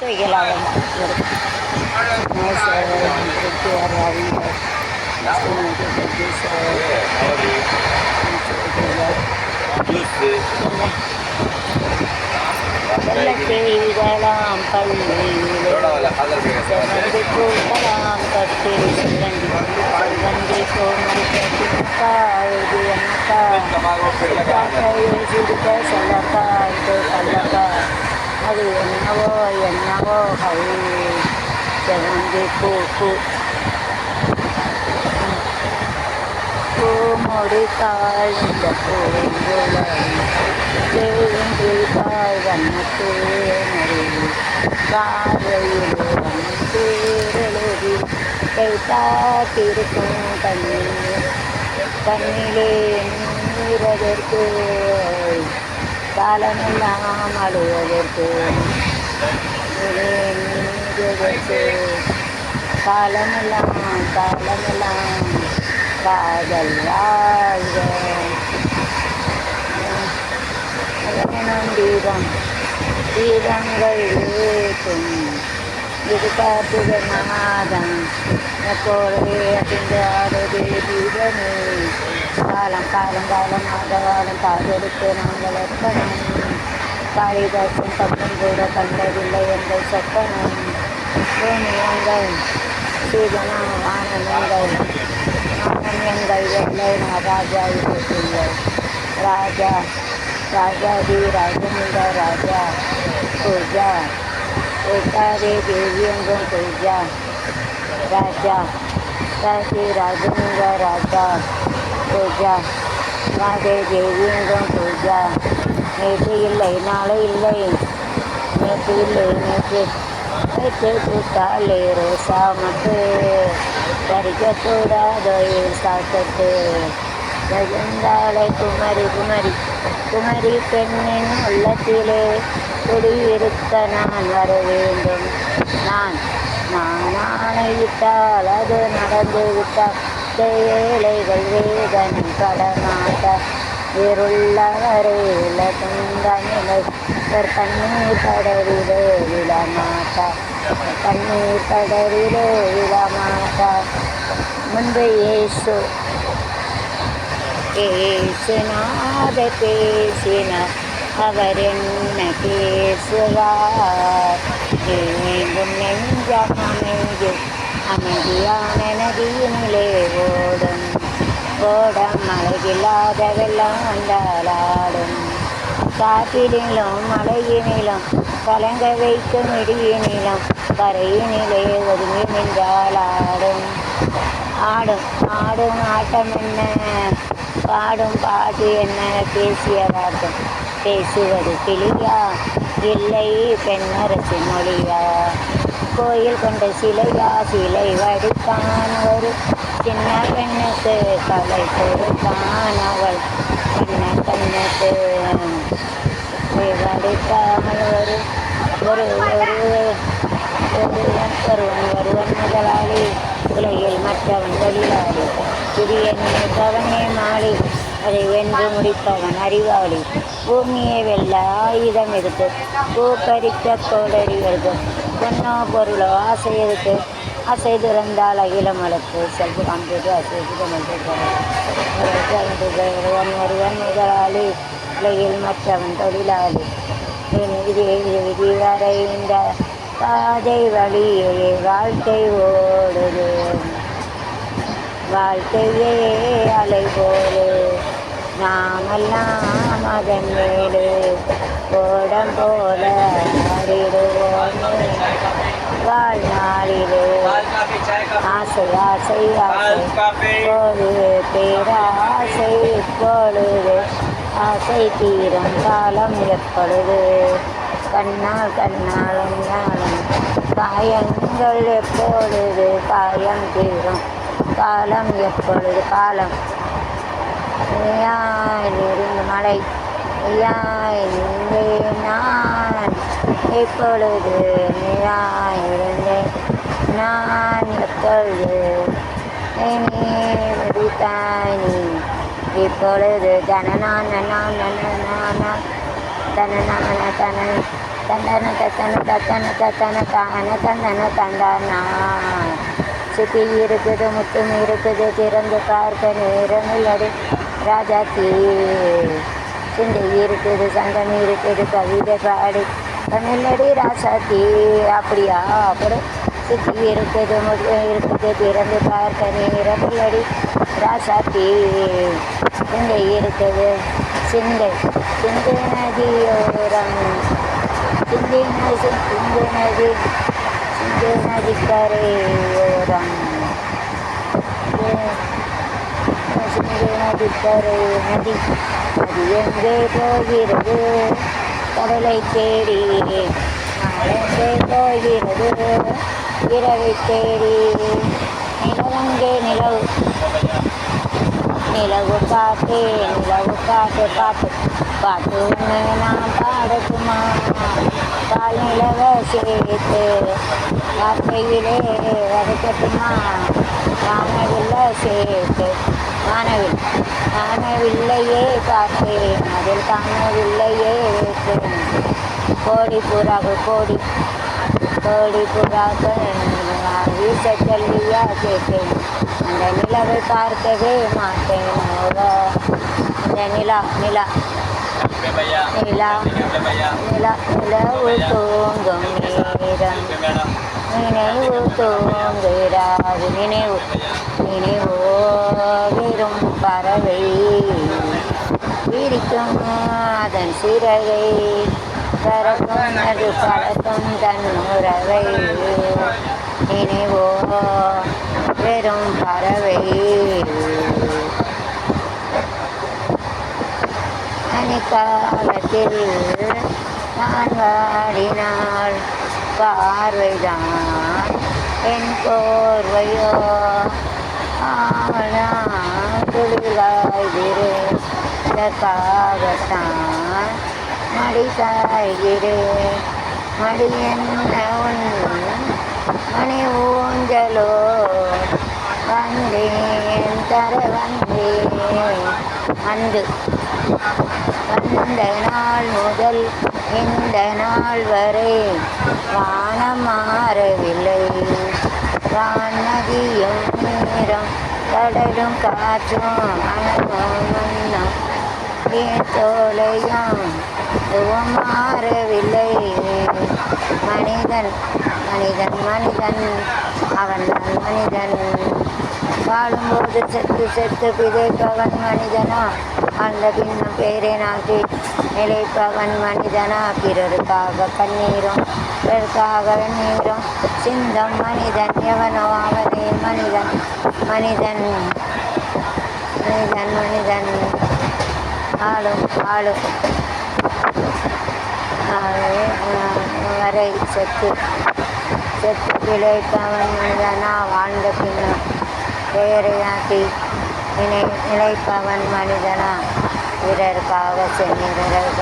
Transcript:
வைக்கலாம் செய்தலாம் பள்ளியிலே செவ்வந்தி பூக்கலாம் கட்டில் செவ்வந்தி கோமரிக்கா இது என்னக்கா சிரிக்க சொல்லக்கா இது கல்லக்கா அது என்னவோ என்னவோ கை செவ்வந்தி பூ பூமுடித்தாள் இந்த பூங்குழல் தேங்காய் வண்ணத்தேனறி பார்வையில் வண்ணத்தேரெழுதி கைத்தாத்திருக்கும் கண்ணிலே நீரதற்கு காலமெல்லாம் அழுவதற்கு நீரதற்கு காலமெல்லாம் காதல் வாழ்க தீபம் தீபங்கள் ஏற்றும் இது காட்டுக நாதம் எப்போதே அசிந்தாடுதே தீபமே காலம் காதெடுத்து நாங்கள் எப்பனும் காளிதாசும் தப்பும் கூட கண்டதில்லை எங்கள் சொப்பனம் பூமியங்கள் சீதனம் வானங்கள் எங்கள் வெள்ளை ராஜா இல்லை ராஜாதி ராஜமுண்ட ராஜா பூஜா ஏகாதே தேவியங்கும் பூஜா ராஜா ராஜமுண்ட ராஜா பூஜா ராதே தேவியங்கும் பூஜா நேற்று இல்லை நாளை இல்லை நேற்று இல்லை நேற்று கூட்டாளே ரோசா மட்டு பறிக்கக்கூடாதோ சாத்தட்டு இருந்தாளை குமரி பெண்ணின் உள்ளத்திலே குடியிருக்க நான் வர வேண்டும். நான் ஆணையிட்டால் அது நடந்து விட்டால் ஏழைகள் வேதனை படமாட்ட இருள்ளவரே துண்டனிலை ஒரு கண்ணீர் கடலிலே விழமாட்டா முன்பு ஏசுநாத பேசினார் அவர் என்ன பேசுவார் எங்கும் நெஞ்சம் அமைதியான நதியினிலே ஓடம் மழையில்லாத வெள்ளம் வந்தாலாடும் காற்றினிலும் மழையினிலும் கலங்க வைக்கும் இடியினிலும் கரையினிலே ஒதுங்கி நின்றால் ஆடும் ஆட்டம் என்ன பாடும் பாட்டு என்ன பேசியதாட்டம் பேசுவது கிளியா இல்லை பெண்ணரசு மொழியா கோயில் கொண்ட சிலை வடித்தான் ஒரு சின்ன பெண்ணுக்கு கலை கொடுத்தான் அவள் சின்ன பெண்ணுக்கு வடித்தான் ஒருவன் முதலாளி உலகில் மற்றவன் தொழிலாளி சிறிய நினைத்தவனே மாறி அதை வென்று முடிப்பவன் அறிவாளி பூமியை வெல்ல ஆயுதம் இருக்கு பூப்பறிக்க கோடரி வருது பொன்னோ பொருளோ ஆசை இருக்கு ஆசை திறந்தால் அகிலமளுக்கு செல்வி காண்பது ஒருவன் முதலாளி உலகில் மற்றவன் தொழிலாளி விதி வரை இந்த பாதை வழியே வாழ்க்கை ஓடுது வாழ்க்கையே அலை போலே நாமெல்லாம் அதன் மேலே ஓடம் போல ஆடிடுவோமே வாழ்நாளிலே ஆசை போது பேராசை இப்பொழுது ஆசை தீரும் காலம் எப்பொழுது கண்ணால் என்றாலும் காயங்கள் எப்பொழுது காயம் தீரும் காலம் எப்பொழுது காலம் நெருங்கு மழை நான் இப்பொழுது இருந்தேன் நான் எப்பொழுது நீ இப்பொழுது தனநான தன தந்தன தத்தன தத்தன தத்தன தான தந்தன தந்தானா. சுத்தி இருக்குது முத்தும் இருக்குது திறந்து பார்க்க நேரமில்லடி ராஜாத்தி. சிந்தை இருக்குது சங்கம் இருக்குது கவிதை பாடி தமிழடி ராசாத்தி. அப்படியா அப்படி சுத்தி இருக்குது முத்தும் இருக்குது திறந்து பார்க்க நேரமில்லடி ராசாத்தி. சிந்தை இருக்குது சிந்தை சிந்தை நதியோரம் சிந்தை நதி சிந்தை நதி சிந்தை நதிக்கரையோரம் சிந்தை நதிக்கரை நதி அது எங்கே போகிறது கடலை தேடி நாளெங்கே போகிறது இரவை தேடி. நிலவெங்கே நிலவு நிலவு காட்டு நிலவு காட்டு பாட்டு பாட்டு ஒன்று நான் பாடட்டுமா. பால் நிலவ சேர்த்து வார்த்தையிலே வரைக்கட்டுமா. வானவில்லை சேர்த்து வானவில்லையே பார்த்தேன் அதில் காணவில்லையே வைத்தேன். கோடி புறாக்கள் கோடி புறாக்கள் வீச சொல்லியா கேட்டேன். அந்த நிலவை பார்க்கவே மாட்டேன். இந்த நிலவு தூங்கும் நேரம் நினைவு தூங்குகிறாது. நினைவோ வெறும் பறவை விரிக்கும் அதன் சிறகை பறக்கும் அது பறக்கும் தன் உறவை. நினைவோ வெறும் பறவை பனிக்காலத்தில் நான் வாடினால் பார்வைதான் என் கோர்வையோ. தொழிலாகிறேன் இதற்காகத்தான் மடி சாய்கிறேன். மடி என்ன உன் மணி ஊஞ்சலோ வந்தேன் தர வந்தேன். வந்த நாள் முதல் இந்த நாள் வரை வானம் மாறவில்லை. வானதியும் நேரம் கடலும் காற்றும் அனலும் மன்னம் ஏன் தோலையும் மாறவில்லை. மனிதன் மனிதன் மனிதன் அவன்தான் மனிதன். வாழும்போது செத்து செத்து பிதைப்பவன் மனிதனா. அந்த பின்னம் பேரை நாட்டி நிலைப்பவன் மனிதனா. பிறருக்காக கண்ணீரும் பிறருக்காக வெந்நீரும் சிந்தம் மனிதன் எவனோ அவனே மனிதன். மனிதன் மனிதன் மனிதன் ஆளும் ஆளும் வரை செத்து செத்து பிழைப்பவன் மனிதனா. வாழ்ந்த பின்னம் பெயரை நாட்டி நிலைப்பவன் மனிதனா. பிறருக்காக சென்னிருக்காக